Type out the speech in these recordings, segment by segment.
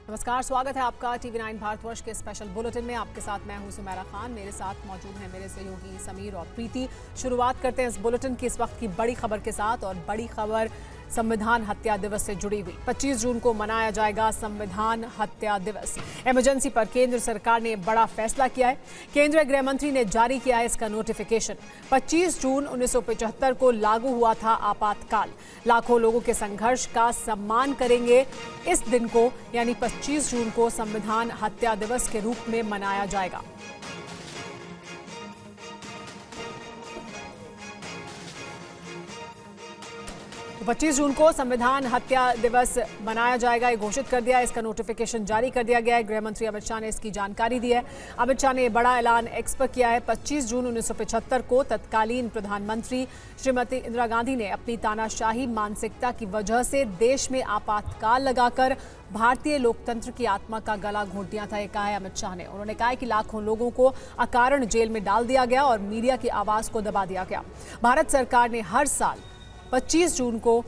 नमस्कार, स्वागत है आपका टीवी9 भारतवर्ष के स्पेशल बुलेटिन में। आपके साथ मैं हूं सुमेरा खान। मेरे साथ मौजूद हैं मेरे सहयोगी समीर और प्रीति। शुरुआत करते हैं इस बुलेटिन की इस वक्त की बड़ी खबर के साथ, और बड़ी खबर संविधान हत्या दिवस से जुड़ी हुई। 25 जून को मनाया जाएगा संविधान हत्या दिवस। इमरजेंसी पर केंद्र सरकार ने बड़ा फैसला किया है। केंद्रीय गृह मंत्री ने जारी किया है इसका नोटिफिकेशन। 25 जून 1975 को लागू हुआ था आपातकाल। लाखों लोगों के संघर्ष का सम्मान करेंगे इस दिन को, यानी 25 जून को संविधान हत्या दिवस के रूप में मनाया जाएगा। तो 25 जून को संविधान हत्या दिवस मनाया जाएगा, ये घोषित कर दिया है। इसका नोटिफिकेशन जारी कर दिया गया है। गृह मंत्री अमित शाह ने इसकी जानकारी दी है। अमित शाह ने ये बड़ा ऐलान एक्स पर किया है। 25 जून 1975 को तत्कालीन प्रधानमंत्री श्रीमती इंदिरा गांधी ने अपनी तानाशाही मानसिकता की वजह से देश में आपातकाल लगाकर भारतीय लोकतंत्र की आत्मा का गला घोंट दिया था, ये कहा है अमित शाह ने। उन्होंने कहा है कि लाखों लोगों को अकारण जेल में डाल दिया गया और मीडिया की आवाज को दबा दिया गया। भारत सरकार ने हर साल 25 जून को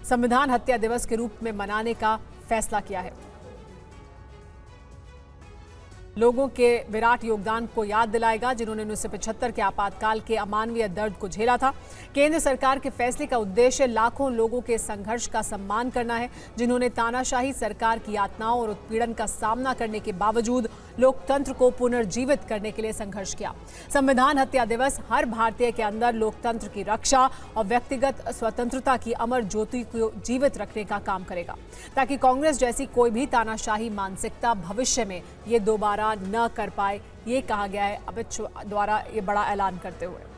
संविधान हत्या दिवस के रूप में मनाने का फैसला किया है। लोगों के विराट योगदान को याद दिलाएगा जिन्होंने 1975 के आपातकाल के अमानवीय दर्द को झेला था। केंद्र सरकार के फैसले का उद्देश्य लाखों लोगों के संघर्ष का सम्मान करना है, जिन्होंने तानाशाही सरकार की यातनाओं और उत्पीड़न का सामना करने के बावजूद लोकतंत्र को पुनर्जीवित करने के लिए संघर्ष किया। संविधान हत्या दिवस हर भारतीय के अंदर लोकतंत्र की रक्षा और व्यक्तिगत स्वतंत्रता की अमर ज्योति को जीवित रखने का काम करेगा, ताकि कांग्रेस जैसी कोई भी तानाशाही मानसिकता भविष्य में ये दोबारा न कर पाए। ये कहा गया है अमित शाह द्वारा ये बड़ा ऐलान करते हुए।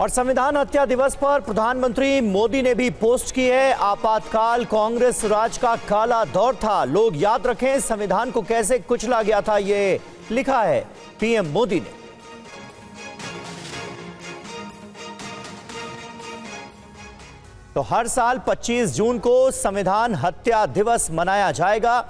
और संविधान हत्या दिवस पर प्रधानमंत्री मोदी ने भी पोस्ट की है। आपातकाल कांग्रेस राज का काला दौर था, लोग याद रखें संविधान को कैसे कुचला गया था, ये लिखा है पीएम मोदी ने। तो हर साल 25 जून को संविधान हत्या दिवस मनाया जाएगा।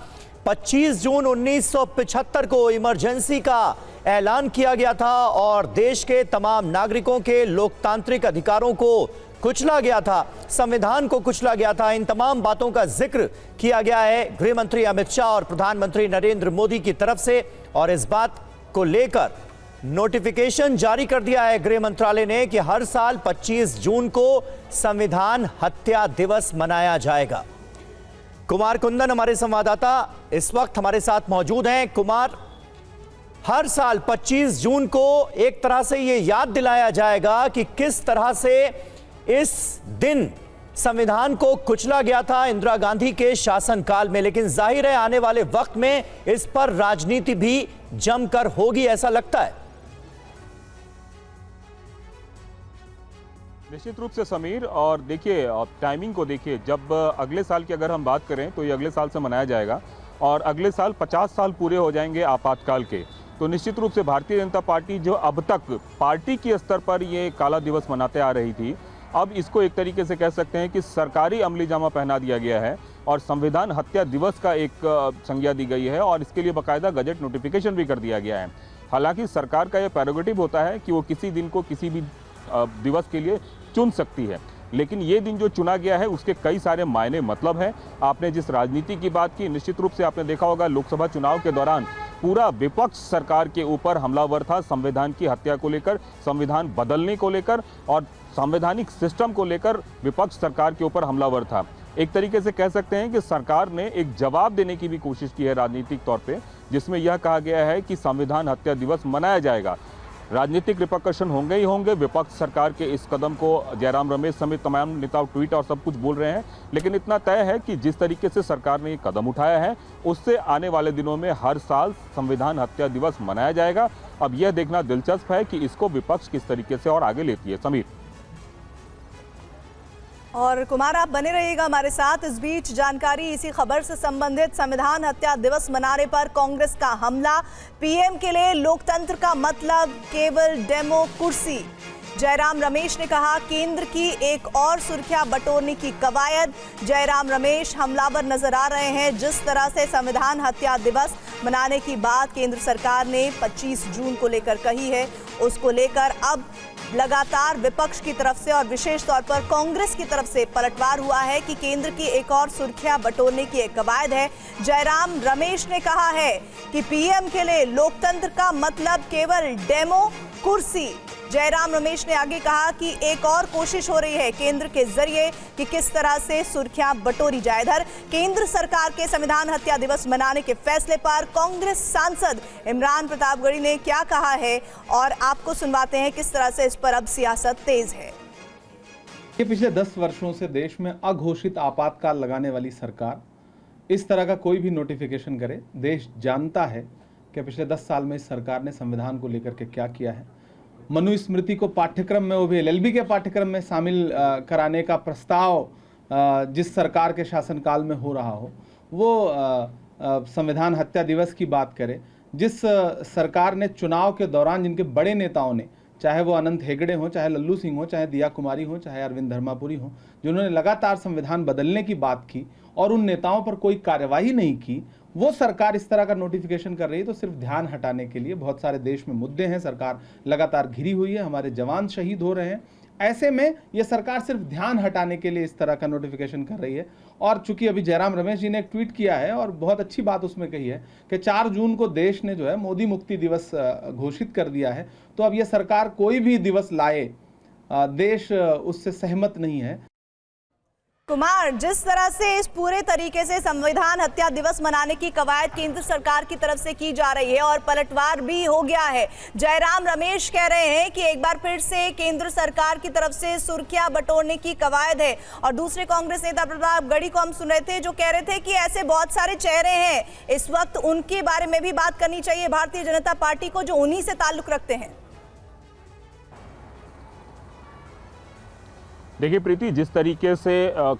25 जून 1975 को इमरजेंसी का ऐलान किया गया था और देश के तमाम नागरिकों के लोकतांत्रिक अधिकारों को कुचला गया था, संविधान को कुचला गया था। इन तमाम बातों का जिक्र किया गया है गृह मंत्री अमित शाह और प्रधानमंत्री नरेंद्र मोदी की तरफ से, और इस बात को लेकर नोटिफिकेशन जारी कर दिया है गृह मंत्रालय ने कि हर साल 25 जून को संविधान हत्या दिवस मनाया जाएगा। कुमार कुंदन हमारे संवाददाता इस वक्त हमारे साथ मौजूद हैं। कुमार, हर साल 25 जून को एक तरह से ये याद दिलाया जाएगा कि किस तरह से इस दिन संविधान को कुचला गया था इंदिरा गांधी के शासनकाल में, लेकिन जाहिर है आने वाले वक्त में इस पर राजनीति भी जमकर होगी, ऐसा लगता है। निश्चित रूप से समीर, और देखिए टाइमिंग को देखिए, जब अगले साल की अगर हम बात करें तो ये अगले साल से मनाया जाएगा और अगले साल 50 साल पूरे हो जाएंगे आपातकाल के। तो निश्चित रूप से भारतीय जनता पार्टी जो अब तक पार्टी के स्तर पर ये काला दिवस मनाते आ रही थी, अब इसको एक तरीके से कह सकते हैं कि सरकारी अमली जामा पहना दिया गया है और संविधान हत्या दिवस का एक संज्ञा दी गई है और इसके लिए बाकायदा गजट नोटिफिकेशन भी कर दिया गया है। हालांकि सरकार का ये प्रेरोगेटिव होता है कि वो किसी दिन को किसी भी दिवस के लिए चुन सकती है, लेकिन ये दिन जो चुना गया है उसके कई सारे मायने मतलब है। आपने जिस राजनीति की बात की, निश्चित रूप से आपने देखा होगा लोकसभा चुनाव के दौरान पूरा विपक्ष सरकार के ऊपर हमलावर था, संविधान की हत्या को लेकर, संविधान बदलने को लेकर और संवैधानिक सिस्टम को लेकर विपक्ष सरकार के ऊपर हमलावर था। एक तरीके से कह सकते हैं कि सरकार ने एक जवाब देने की भी कोशिश की है राजनीतिक तौर पे, जिसमें यह कहा गया है कि संविधान हत्या दिवस मनाया जाएगा। राजनीतिक रिपरकशन होंगे ही होंगे। विपक्ष सरकार के इस कदम को जयराम रमेश समेत तमाम नेता ट्वीट और सब कुछ बोल रहे हैं, लेकिन इतना तय है कि जिस तरीके से सरकार ने ये कदम उठाया है उससे आने वाले दिनों में हर साल संविधान हत्या दिवस मनाया जाएगा। अब यह देखना दिलचस्प है कि इसको विपक्ष किस तरीके से और आगे लेती है। समीर और कुमार, आप बने रहिएगा हमारे साथ। इस बीच जानकारी इसी खबर से संबंधित, संविधान हत्या दिवस मनाने पर कांग्रेस का हमला, पीएम के लिए लोकतंत्र का मतलब केवल डेमोक्रेसी। जयराम रमेश ने कहा केंद्र की एक और सुर्खियां बटोरने की कवायद। जयराम रमेश हमलावर नजर आ रहे हैं। जिस तरह से संविधान हत्या दिवस मनाने की बात केंद्र सरकार ने 25 जून को लेकर कही है, उसको लेकर अब लगातार विपक्ष की तरफ से और विशेष तौर पर कांग्रेस की तरफ से पलटवार हुआ है कि केंद्र की एक और सुर्खियां बटोरने की एक कवायद है। जयराम रमेश ने कहा है कि पीएम के लिए लोकतंत्र का मतलब केवल डेमो कुर्सी। जयराम रमेश ने आगे कहा कि एक और कोशिश हो रही है केंद्र के जरिए कि किस तरह से सुर्खियां बटोरी जाए। इधर केंद्र सरकार के संविधान हत्या दिवस मनाने के फैसले पर कांग्रेस सांसद इमरान प्रतापगढ़ी ने क्या कहा है और आपको सुनवाते हैं किस तरह से इस पर अब सियासत तेज है। ये पिछले 10 वर्षों से देश में अघोषित आपातकाल लगाने वाली सरकार इस तरह का कोई भी नोटिफिकेशन करे, देश जानता है कि पिछले 10 साल में इस सरकार ने संविधान को लेकर के क्या किया है। मनुस्मृति को पाठ्यक्रम में, वो भी एलएलबी के पाठ्यक्रम में शामिल कराने का प्रस्ताव जिस सरकार के शासनकाल में हो रहा हो, वो संविधान हत्या दिवस की बात करे। जिस सरकार ने चुनाव के दौरान जिनके बड़े नेताओं ने, चाहे वो अनंत हेगड़े हों, चाहे लल्लू सिंह हो, चाहे दिया कुमारी हो, चाहे अरविंद धर्मापुरी हो, जिन्होंने लगातार संविधान बदलने की बात की और उन नेताओं पर कोई कार्यवाही नहीं की, वो सरकार इस तरह का नोटिफिकेशन कर रही है तो सिर्फ ध्यान हटाने के लिए। बहुत सारे देश में मुद्दे हैं, सरकार लगातार घिरी हुई है, हमारे जवान शहीद हो रहे हैं। ऐसे में ये सरकार सिर्फ ध्यान हटाने के लिए इस तरह का नोटिफिकेशन कर रही है। और चूंकि अभी जयराम रमेश जी ने एक ट्वीट किया है और बहुत अच्छी बात उसमें कही है कि 4 जून को देश ने जो है मोदी मुक्ति दिवस घोषित कर दिया है, तो अब ये सरकार कोई भी दिवस लाए, देश उससे सहमत नहीं है। कुमार, जिस तरह से इस पूरे तरीके से संविधान हत्या दिवस मनाने की कवायद केंद्र सरकार की तरफ से की जा रही है और पलटवार भी हो गया है, जयराम रमेश कह रहे हैं कि एक बार फिर से केंद्र सरकार की तरफ से सुर्खियां बटोरने की कवायद है। और दूसरे कांग्रेस नेता प्रतापगढ़ी को हम सुन रहे थे जो कह रहे थे कि ऐसे बहुत सारे चेहरे हैं इस वक्त, उनके बारे में भी बात करनी चाहिए भारतीय जनता पार्टी को, जो उन्हीं से ताल्लुक रखते हैं। देखिए प्रीति, जिस तरीके से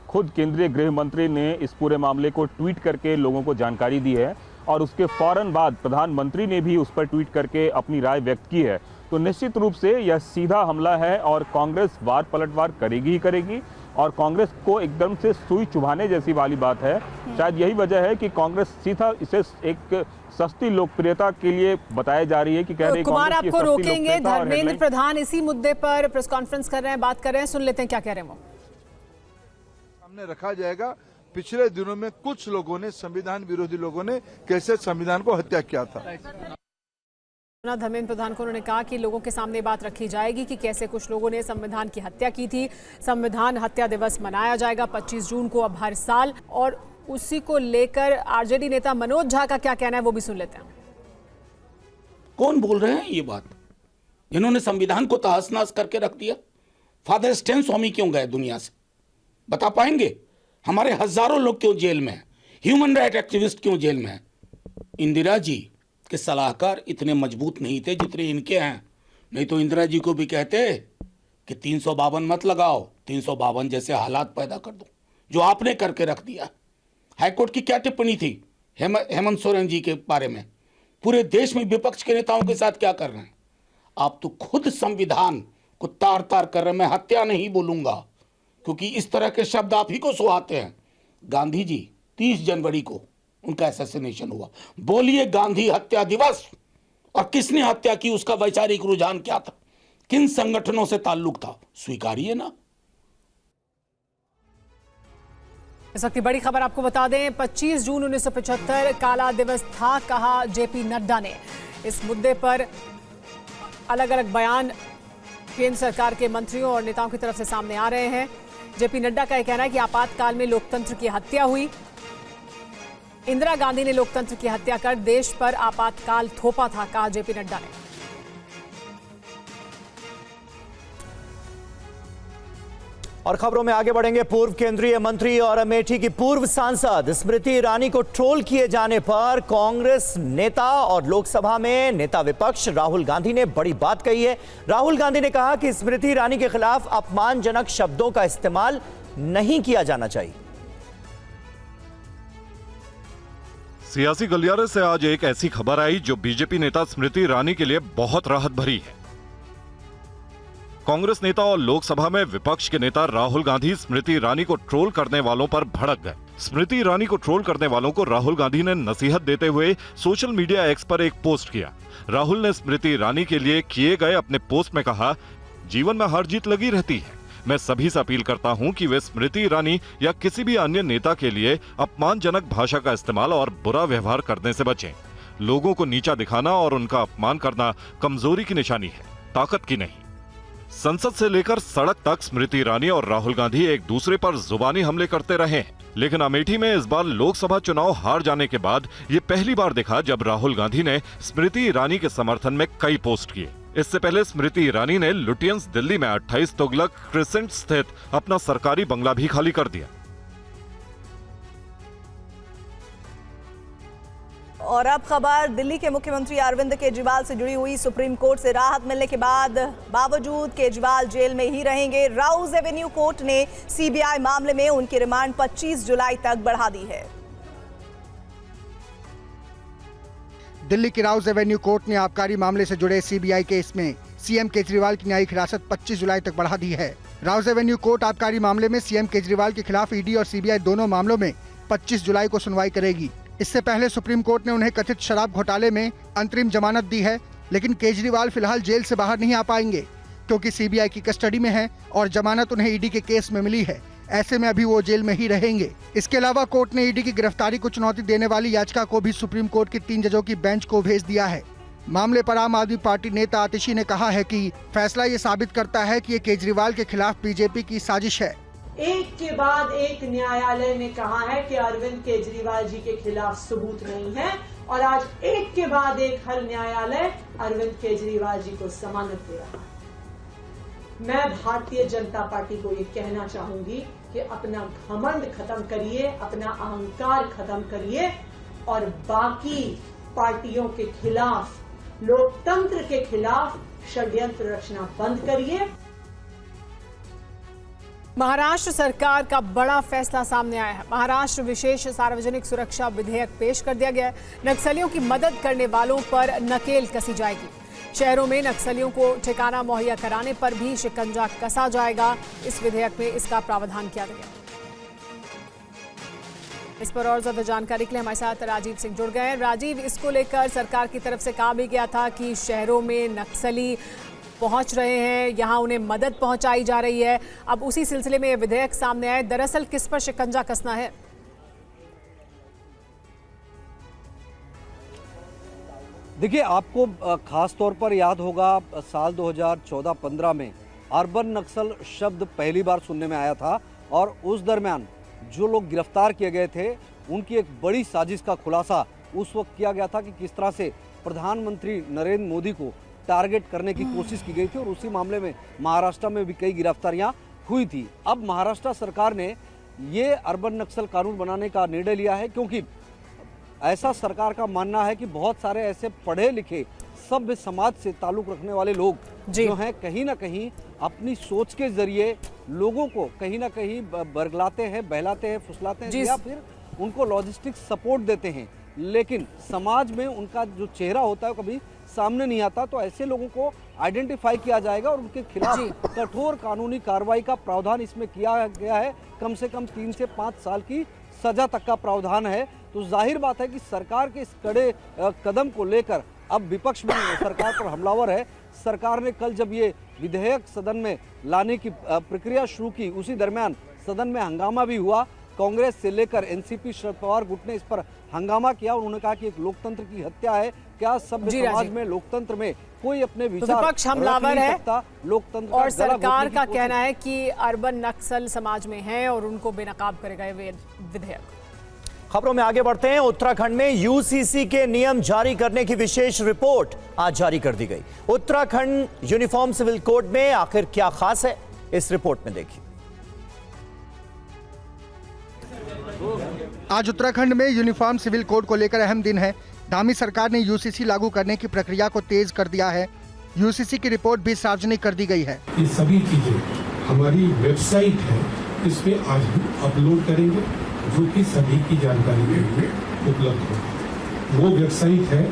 खुद केंद्रीय गृह मंत्री ने इस पूरे मामले को ट्वीट करके लोगों को जानकारी दी है और उसके फौरन बाद प्रधानमंत्री ने भी उस पर ट्वीट करके अपनी राय व्यक्त की है, तो निश्चित रूप से यह सीधा हमला है और कांग्रेस वार पलटवार करेगी ही करेगी। और कांग्रेस को एकदम से सुई चुभाने जैसी वाली बात है। शायद यही वजह है कि कांग्रेस सीधा इसे एक सस्ती लोकप्रियता के लिए बताया जा रही है कि कह रही है कुमार, आपको रोकेंगे। धर्मेंद्र प्रधान इसी मुद्दे पर प्रेस कॉन्फ्रेंस कर रहे हैं, बात कर रहे हैं, सुन लेते हैं क्या कह रहे हैं वो। सामने रखा जाएगा पिछले दिनों में कुछ लोगों ने, संविधान विरोधी लोगों ने कैसे संविधान को हत्या किया था। धर्मेंद्र प्रधान को उन्होंने कहा कि लोगों के सामने बात रखी जाएगी कि कैसे कुछ लोगों ने संविधान की हत्या की थी। संविधान हत्या दिवस मनाया जाएगा 25 जून को अब हर साल, और उसी को लेकर आरजेडी नेता मनोज झा का क्या कहना है वो भी सुन लेते हैं। कौन बोल रहे हैं ये बात, जिन्होंने संविधान को तहस नहस करके रख दिया? फादर स्टैन स्वामी क्यों गए दुनिया से, बता पाएंगे? हमारे हजारों लोग क्यों जेल में हैं? ह्यूमन राइट एक्टिविस्ट क्यों जेल में हैं? इंदिरा जी के सलाहकार इतने मजबूत नहीं थे जितने इनके हैं, नहीं तो इंदिरा जी को भी कहते कि 352 मत लगाओ, 352 जैसे हालात पैदा कर दो, जो आपने करके रख दिया। हाईकोर्ट की क्या टिप्पणी थी हेमंत सोरेन जी के बारे में? पूरे देश में विपक्ष के नेताओं के साथ क्या कर रहे हैं आप? तो खुद संविधान को तार तार कर रहे हैं। मैं हत्या नहीं बोलूंगा क्योंकि इस तरह के शब्द आप ही को सुहाते हैं। गांधी जी 30 जनवरी को उनका असैसिनेशन हुआ, बोलिए गांधी हत्या दिवस, और किसने हत्या की, उसका वैचारिक रुझान क्या था, किन संगठनों से ताल्लुक था, स्वीकारिए ना। इस वक्त की बड़ी खबर आपको बता दें, 25 जून 1975 काला दिवस था, कहा जेपी नड्डा ने। इस मुद्दे पर अलग अलग बयान केंद्र सरकार के मंत्रियों और नेताओं की तरफ से सामने आ रहे हैं। जेपी नड्डा का यह कहना है कि आपातकाल में लोकतंत्र की हत्या हुई। इंदिरा गांधी ने लोकतंत्र की हत्या कर देश पर आपातकाल थोपा था, कहा जेपी नड्डा ने। और खबरों में आगे बढ़ेंगे। पूर्व केंद्रीय मंत्री और अमेठी की पूर्व सांसद स्मृति ईरानी को ट्रोल किए जाने पर कांग्रेस नेता और लोकसभा में नेता विपक्ष राहुल गांधी ने बड़ी बात कही है। राहुल गांधी ने कहा कि स्मृति ईरानी के खिलाफ अपमानजनक शब्दों का इस्तेमाल नहीं किया जाना चाहिए। सियासी गलियारे से आज एक ऐसी खबर आई जो बीजेपी नेता स्मृति ईरानी के लिए बहुत राहत भरी है। कांग्रेस नेता और लोकसभा में विपक्ष के नेता राहुल गांधी स्मृति ईरानी को ट्रोल करने वालों पर भड़क गए। स्मृति ईरानी को ट्रोल करने वालों को राहुल गांधी ने नसीहत देते हुए सोशल मीडिया एक्स पर एक पोस्ट किया। राहुल ने स्मृति ईरानी के लिए किए गए अपने पोस्ट में कहा, जीवन में हार जीत लगी रहती है। मैं सभी से अपील करता हूं कि वे स्मृति ईरानी या किसी भी अन्य नेता के लिए अपमानजनक भाषा का इस्तेमाल और बुरा व्यवहार करने से बचें। लोगों को नीचा दिखाना और उनका अपमान करना कमजोरी की निशानी है, ताकत की नहीं। संसद से लेकर सड़क तक स्मृति ईरानी और राहुल गांधी एक दूसरे पर जुबानी हमले करते रहे हैं, लेकिन अमेठी में इस बार लोकसभा चुनाव हार जाने के बाद ये पहली बार देखा जब राहुल गांधी ने स्मृति ईरानी के समर्थन में कई पोस्ट किए। इससे पहले स्मृति ईरानी ने लुटियंस दिल्ली में 28 तुगलक क्रिसेंट स्थित अपना सरकारी बंगला भी खाली कर दिया। और अब खबर दिल्ली के मुख्यमंत्री अरविंद केजरीवाल से जुड़ी हुई। सुप्रीम कोर्ट से राहत मिलने के बावजूद केजरीवाल जेल में ही रहेंगे। राउज एवेन्यू कोर्ट ने सीबीआई मामले में उनकी रिमांड 25 जुलाई तक बढ़ा दी है। दिल्ली की राउज एवेन्यू कोर्ट ने आबकारी मामले से जुड़े सीबीआई केस में सीएम केजरीवाल की न्यायिक हिरासत 25 जुलाई तक बढ़ा दी है। राउज एवेन्यू कोर्ट आबकारी मामले में सीएम केजरीवाल के खिलाफ ईडी और सीबीआई दोनों मामलों में 25 जुलाई को सुनवाई करेगी। इससे पहले सुप्रीम कोर्ट ने उन्हें कथित शराब घोटाले में अंतरिम जमानत दी है, लेकिन केजरीवाल फिलहाल जेल से बाहर नहीं आ पाएंगे क्योंकि सीबीआई की कस्टडी में है और जमानत उन्हें ईडी के केस में मिली है। ऐसे में अभी वो जेल में ही रहेंगे। इसके अलावा कोर्ट ने ईडी की गिरफ्तारी को चुनौती देने वाली याचिका को भी सुप्रीम कोर्ट की 3 जजों की बेंच को भेज दिया है। मामले पर आम आदमी पार्टी नेता आतिशी ने कहा है कि फैसला ये साबित करता है कि ये केजरीवाल के खिलाफ बीजेपी की साजिश है। एक के बाद एक न्यायालय ने कहा है कि अरविंद केजरीवाल जी के खिलाफ सबूत नहीं है और आज एक के बाद एक हर न्यायालय अरविंद केजरीवाल जी को जमानत दे रहा है। मैं भारतीय जनता पार्टी को ये कहना चाहूंगी कि अपना घमंड खत्म करिए, अपना अहंकार खत्म करिए और बाकी पार्टियों के खिलाफ, लोकतंत्र के खिलाफ षड्यंत्र रचना बंद करिए। महाराष्ट्र सरकार का बड़ा फैसला सामने आया है। महाराष्ट्र विशेष सार्वजनिक सुरक्षा विधेयक पेश कर दिया गया है। नक्सलियों की मदद करने वालों पर नकेल कसी जाएगी। शहरों में नक्सलियों को ठिकाना मुहैया कराने पर भी शिकंजा कसा जाएगा। इस विधेयक में इसका प्रावधान किया गया। इस पर और ज्यादा जानकारी के लिए हमारे साथ राजीव सिंह जुड़ गए हैं। राजीव, इसको लेकर सरकार की तरफ से कहा भी गया था कि शहरों में नक्सली पहुंच रहे हैं, यहां उन्हें मदद पहुंचाई जा रही है। अब उसी सिलसिले में यह विधेयक सामने आए। दरअसल किस पर शिकंजा कसना है? देखिए, आपको खास तौर पर याद होगा साल 2014-15 में अर्बन नक्सल शब्द पहली बार सुनने में आया था और उस दरमियान जो लोग गिरफ्तार किए गए थे उनकी एक बड़ी साजिश का खुलासा उस वक्त किया गया था कि किस तरह से प्रधानमंत्री नरेंद्र मोदी को टारगेट करने की कोशिश की गई थी और उसी मामले में महाराष्ट्र में भी कई गिरफ्तारियां हुई थी। अब महाराष्ट्र सरकार ने ये अर्बन नक्सल कानून बनाने का निर्णय लिया है क्योंकि ऐसा सरकार का मानना है कि बहुत सारे ऐसे पढ़े लिखे सभ्य समाज से ताल्लुक रखने वाले लोग जो हैं कहीं ना कहीं अपनी सोच के जरिए लोगों को कहीं ना कहीं बरगलाते हैं, बहलाते हैं, फुसलाते हैं या फिर उनको लॉजिस्टिक सपोर्ट देते हैं, लेकिन समाज में उनका जो चेहरा होता है कभी सामने नहीं आता। तो ऐसे लोगों को आइडेंटिफाई किया जाएगा और उनके खिलाफ कठोर कानूनी कार्रवाई का प्रावधान इसमें किया गया है। कम से कम 3 से 5 साल की सजा तक का प्रावधान है। तो जाहिर बात है कि सरकार के इस कड़े कदम को लेकर अब विपक्ष भी सरकार पर हमलावर है। सरकार ने कल जब ये विधेयक सदन में लाने की प्रक्रिया शुरू की, उसी दरमियान सदन में हंगामा भी हुआ। कांग्रेस से लेकर एनसीपी शरद पवार गुट ने इस पर हंगामा किया। उन्होंने कहा कि एक लोकतंत्र की हत्या है। क्या सभ्य समाज में, लोकतंत्र में कोई अपने विचार विपक्ष हमलावर है लोकतंत्र और सरकार का कहना है कि अर्बन नक्सल समाज में है और उनको बेनकाब करेगा ये विधेयक। खबरों में आगे बढ़ते हैं। उत्तराखंड में यूसीसी के नियम जारी करने की विशेष रिपोर्ट आज जारी कर दी गई। उत्तराखंड यूनिफॉर्म सिविल कोड में आखिर क्या खास है, इस रिपोर्ट में देखिए। आज उत्तराखंड में यूनिफॉर्म सिविल कोड को लेकर अहम दिन है। धामी सरकार ने यूसीसी लागू करने की प्रक्रिया को तेज कर दिया है। यूसीसी की रिपोर्ट भी सार्वजनिक कर दी गई है। ये सभी चीजें हमारी वेबसाइट है, इस पे आज हम अपलोड करेंगे जो कि सभी की जानकारी के लिए उपलब्ध हो। वो वेबसाइट है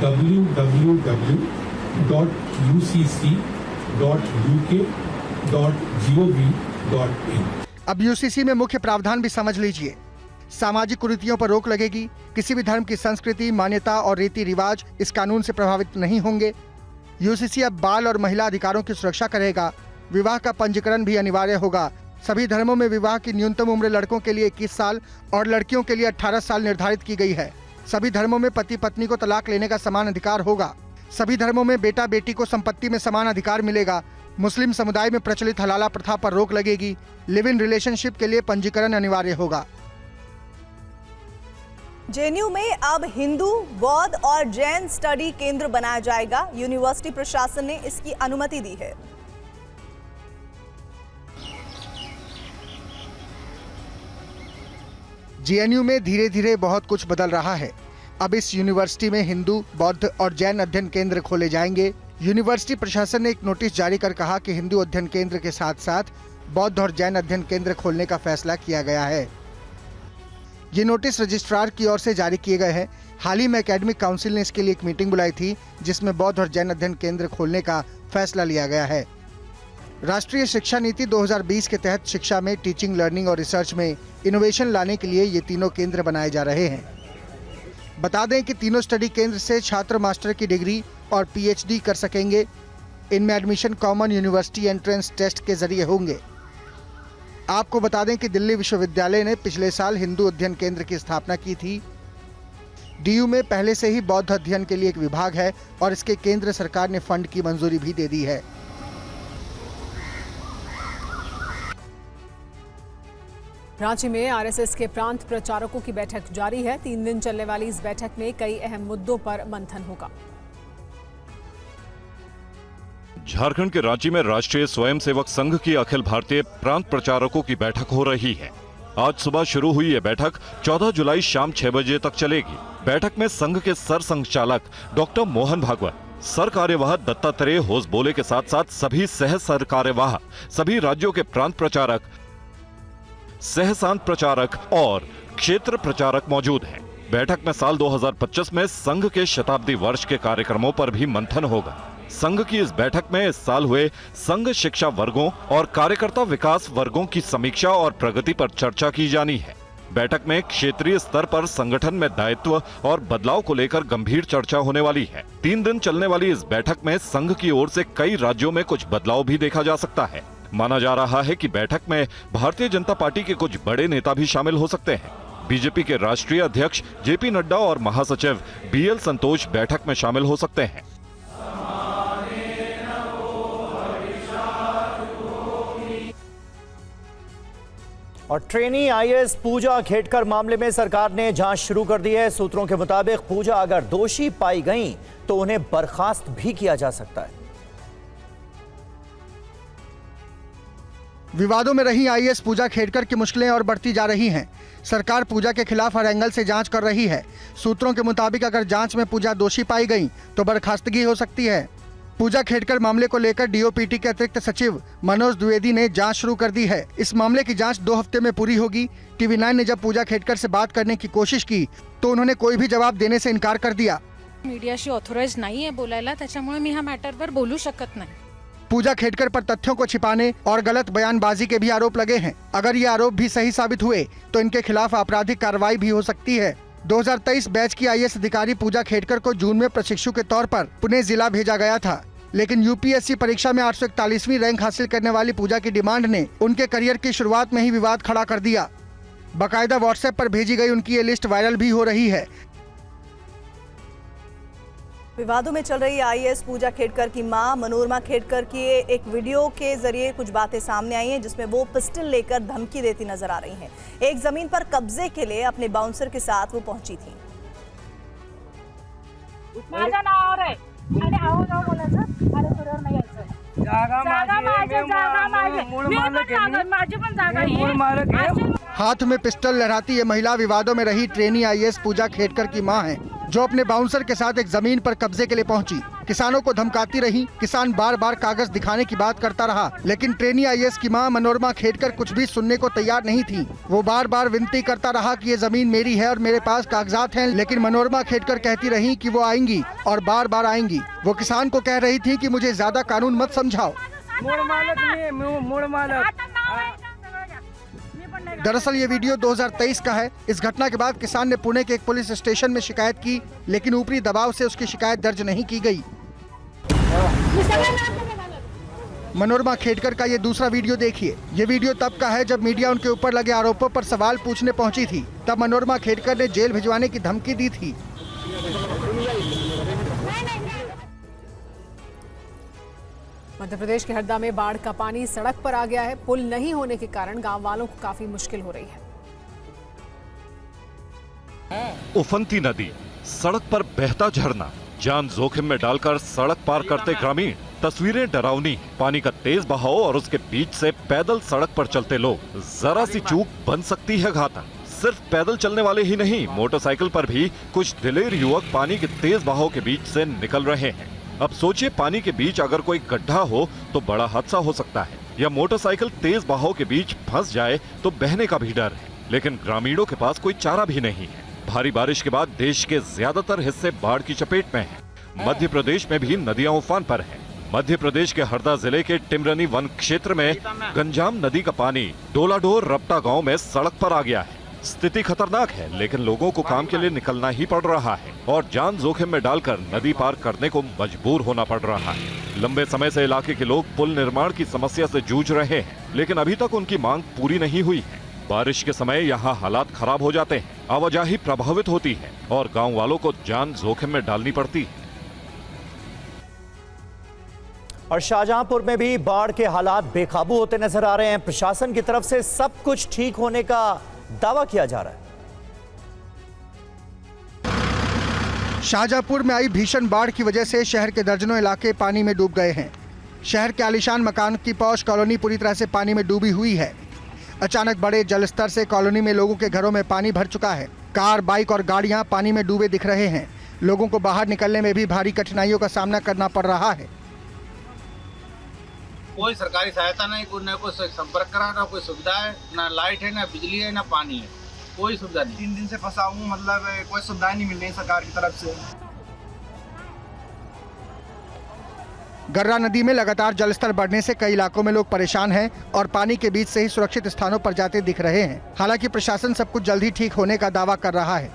www.ucc.uk.gov.in। अब यूसीसी में मुख्य प्रावधान भी समझ लीजिए। सामाजिक कुरीतियों पर रोक लगेगी। किसी भी धर्म की संस्कृति, मान्यता और रीति रिवाज इस कानून से प्रभावित नहीं होंगे। यूसीसी अब बाल और महिला अधिकारों की सुरक्षा करेगा। विवाह का पंजीकरण भी अनिवार्य होगा। सभी धर्मों में विवाह की न्यूनतम उम्र लड़कों के लिए 21 साल और लड़कियों के लिए 18 साल निर्धारित की गई है। सभी धर्मों में पति पत्नी को तलाक लेने का समान अधिकार होगा। सभी धर्मों में बेटा बेटी को संपत्ति में समान अधिकार मिलेगा। मुस्लिम समुदाय में प्रचलित हलाला प्रथा पर रोक लगेगी। लिव इन रिलेशनशिप के लिए पंजीकरण अनिवार्य होगा। जेएनयू में अब हिंदू, बौद्ध और जैन स्टडी केंद्र बनाया जाएगा। यूनिवर्सिटी प्रशासन ने इसकी अनुमति दी है। जेएनयू में धीरे धीरे बहुत कुछ बदल रहा है। अब इस यूनिवर्सिटी में हिंदू, बौद्ध और जैन अध्ययन केंद्र खोले जाएंगे। यूनिवर्सिटी प्रशासन ने एक नोटिस जारी कर कहा कि हिंदू अध्ययन केंद्र के साथ साथ बौद्ध और जैन अध्ययन केंद्र खोलने का फैसला किया गया है। ये नोटिस रजिस्ट्रार की ओर से जारी किए गए हैं। हाल ही में एकेडमिक काउंसिल ने इसके लिए एक मीटिंग बुलाई थी, जिसमें बौद्ध और जैन अध्ययन केंद्र खोलने का फैसला लिया गया है। राष्ट्रीय शिक्षा नीति 2020 के तहत शिक्षा में टीचिंग, लर्निंग और रिसर्च में इनोवेशन लाने के लिए ये तीनों केंद्र बनाए जा रहे हैं। बता दें कि तीनों स्टडी केंद्र से छात्र मास्टर की डिग्री और पीएचडी कर सकेंगे। इनमें admission common university entrance test के जरिए होंगे। आपको बता दें कि दिल्ली विश्वविद्यालय ने पिछले साल हिंदू अध्ययन केंद्र की स्थापना की थी। डीयू में पहले से ही बौद्ध अध्ययन के लिए एक विभाग है और इसके केंद्र सरकार ने फंड की मंजूरी भी दे दी है। रांची में आरएसएस के प्रांत प्रचारकों की बैठक जारी है। 3 दिन चलने वाली इस बैठक में कई अहम मुद्दों पर मंथन होगा। झारखंड के रांची में राष्ट्रीय स्वयंसेवक संघ की अखिल भारतीय प्रांत प्रचारकों की बैठक हो रही है। आज सुबह शुरू हुई ये बैठक 14 जुलाई शाम 6 बजे तक चलेगी। बैठक में संघ के सर संघचालक डॉक्टर मोहन भागवत, सर कार्यवाह दत्तात्रेय होसबोले के साथ साथ सभी सह सर कार्यवाह, सभी राज्यों के प्रांत प्रचारक, सहसांत प्रचारक और क्षेत्र प्रचारक मौजूद हैं। बैठक में साल 2025 में संघ के शताब्दी वर्ष के कार्यक्रमों पर भी मंथन होगा। संघ की इस बैठक में इस साल हुए संघ शिक्षा वर्गों और कार्यकर्ता विकास वर्गों की समीक्षा और प्रगति पर चर्चा की जानी है। बैठक में क्षेत्रीय स्तर पर संगठन में दायित्व और बदलाव को लेकर गंभीर चर्चा होने वाली है। 3 दिन चलने वाली इस बैठक में संघ की ओर से कई राज्यों में कुछ बदलाव भी देखा जा सकता है। माना जा रहा है कि बैठक में भारतीय जनता पार्टी के कुछ बड़े नेता भी शामिल हो सकते हैं। बीजेपी के राष्ट्रीय अध्यक्ष जेपी नड्डा और महासचिव बीएल संतोष बैठक में शामिल हो सकते हैं। और ट्रेनी आईएएस पूजा खेड़कर मामले में सरकार ने जांच शुरू कर दी है। सूत्रों के मुताबिक पूजा अगर दोषी पाई गई तो उन्हें बर्खास्त भी किया जा सकता है। विवादों में रही आईएएस पूजा खेड़कर की मुश्किलें और बढ़ती जा रही हैं। सरकार पूजा के खिलाफ हर एंगल से जांच कर रही है। सूत्रों के मुताबिक अगर जांच में पूजा दोषी पाई गई तो बर्खास्तगी हो सकती है। पूजा खेड़कर मामले को लेकर डीओपीटी के अतिरिक्त सचिव मनोज द्विवेदी ने जांच शुरू कर दी है। इस मामले की जांच 2 हफ्ते में पूरी होगी। TV9 ने जब पूजा खेड़कर से बात करने की कोशिश की तो उन्होंने कोई भी जवाब देने से इनकार कर दिया। मीडियाशी ऑथराइज नाही आहे बोलायला, त्याच्यामुळे मी ह्या मॅटरवर बोलू शकत नाही। पूजा खेड़कर पर तथ्यों को छिपाने और गलत बयानबाजी के भी आरोप लगे हैं। अगर ये आरोप भी सही साबित हुए तो इनके खिलाफ आपराधिक कार्रवाई भी हो सकती है। 2023 बैच की आईएएस अधिकारी पूजा खेड़कर को जून में प्रशिक्षु के तौर पर पुणे जिला भेजा गया था, लेकिन यूपीएससी परीक्षा में 841वीं रैंक हासिल करने वाली पूजा की डिमांड ने उनके करियर की शुरुआत में ही विवाद खड़ा कर दिया। बाकायदा व्हाट्सएप पर भेजी गई उनकी ये लिस्ट वायरल भी हो रही है। विवादों में चल रही आईएएस पूजा खेड़कर की मां मनोरमा खेड़कर की एक वीडियो के जरिए कुछ बातें सामने आई हैं, जिसमें वो पिस्टल लेकर धमकी देती नजर आ रही हैं। एक जमीन पर कब्जे के लिए अपने बाउंसर के साथ वो पहुंची थी। हाथ में पिस्टल लहराती ये महिला विवादों में रही ट्रेनी आईएएस पूजा खेड़कर की मां है, जो अपने बाउंसर के साथ एक जमीन पर कब्जे के लिए पहुंची। किसानों को धमकाती रही। किसान बार बार कागज दिखाने की बात करता रहा, लेकिन ट्रेनी आईएएस की मां मनोरमा खेड़कर कुछ भी सुनने को तैयार नहीं थी। वो बार बार विनती करता रहा कि ये जमीन मेरी है और मेरे पास कागजात हैं, लेकिन मनोरमा खेड़कर कहती रही कि वो आएंगी और बार बार आएंगी। वो किसान को कह रही थी कि मुझे ज्यादा कानून मत समझाओ। दरअसल ये वीडियो 2023 का है। इस घटना के बाद किसान ने पुणे के एक पुलिस स्टेशन में शिकायत की, लेकिन ऊपरी दबाव से उसकी शिकायत दर्ज नहीं की गई। मनोरमा खेड़कर का ये दूसरा वीडियो देखिए। ये वीडियो तब का है जब मीडिया उनके ऊपर लगे आरोपों पर सवाल पूछने पहुंची थी। तब मनोरमा खेड़कर ने जेल भिजवाने की धमकी दी थी। मध्य प्रदेश के हरदा में बाढ़ का पानी सड़क पर आ गया है। पुल नहीं होने के कारण गांव वालों को काफी मुश्किल हो रही है। उफनती नदी, सड़क पर बहता झरना, जान जोखिम में डालकर सड़क पार करते ग्रामीण। तस्वीरें डरावनी, पानी का तेज बहाव और उसके बीच से पैदल सड़क पर चलते लोग। जरा सी चूक बन सकती है घातक। सिर्फ पैदल चलने वाले ही नहीं, मोटरसाइकिल पर भी कुछ दिलेर युवक पानी के तेज बहाव के बीच से निकल रहे हैं। अब सोचिए, पानी के बीच अगर कोई गड्ढा हो तो बड़ा हादसा हो सकता है, या मोटरसाइकिल तेज बहाव के बीच फंस जाए तो बहने का भी डर है। लेकिन ग्रामीणों के पास कोई चारा भी नहीं है। भारी बारिश के बाद देश के ज्यादातर हिस्से बाढ़ की चपेट में हैं। मध्य प्रदेश में भी नदियां उफान पर हैं। मध्य प्रदेश के हरदा जिले के टिमरनी वन क्षेत्र में गंजाम नदी का पानी डोलाडोर रपटा गांव में सड़क पर आ गया है। स्थिति खतरनाक है, लेकिन लोगों को काम के लिए निकलना ही पड़ रहा है और जान जोखिम में डालकर नदी पार करने को मजबूर होना पड़ रहा है। लंबे समय से इलाके के लोग पुल निर्माण की समस्या से जूझ रहे हैं, लेकिन अभी तक उनकी मांग पूरी नहीं हुई है। बारिश के समय यहाँ हालात खराब हो जाते हैं, आवाजाही प्रभावित होती है और गाँव वालों को जान जोखिम में डालनी पड़ती है। और शाहजहांपुर में भी बाढ़ के हालात बेकाबू होते नजर आ रहे हैं। प्रशासन की तरफ से सब कुछ ठीक होने का दावा किया जा रहा है। शाहजहांपुर में आई भीषण बाढ़ की वजह से शहर के दर्जनों इलाके पानी में डूब गए हैं। शहर के आलीशान मकान की पौष कॉलोनी पूरी तरह से पानी में डूबी हुई है। अचानक बड़े जलस्तर से कॉलोनी में लोगों के घरों में पानी भर चुका है। कार, बाइक और गाड़ियां पानी में डूबे दिख रहे हैं। लोगों को बाहर निकलने में भी भारी कठिनाइयों का सामना करना पड़ रहा है। कोई सरकारी सहायता नहीं, न कोई संपर्क करा, ना कोई सुविधा है, ना लाइट है, ना बिजली है, ना पानी है, कोई सुविधा नहीं। 3 दिन से फंसा हूँ, मतलब कोई सुविधाएं नहीं मिल रही सरकार की तरफ से। गर्रा नदी में लगातार जलस्तर बढ़ने से कई इलाकों में लोग परेशान हैं और पानी के बीच से ही सुरक्षित स्थानों पर जाते दिख रहे हैं। हालांकि प्रशासन सब कुछ जल्द ही ठीक होने का दावा कर रहा है।